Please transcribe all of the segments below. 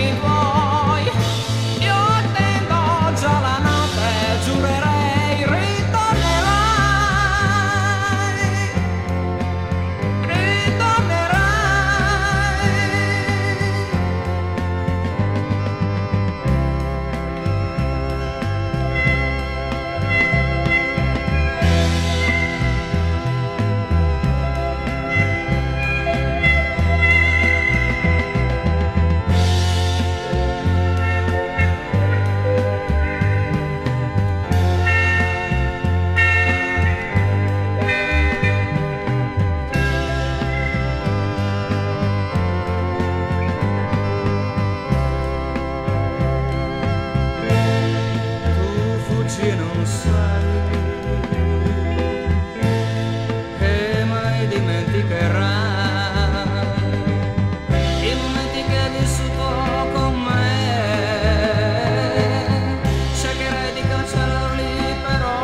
occhi tuoi. Io attendo già la notte, giurerei ritornerai, non sai che mai dimenticherai i momenti che hai vissuto con me. Cercherai di cancellarli però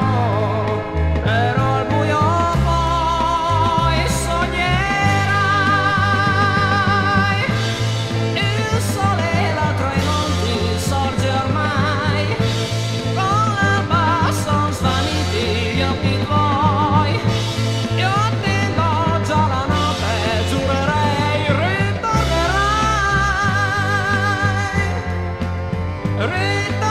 al buio poi sognerai il sole là tra i monti sorge ormai. Ritornerai.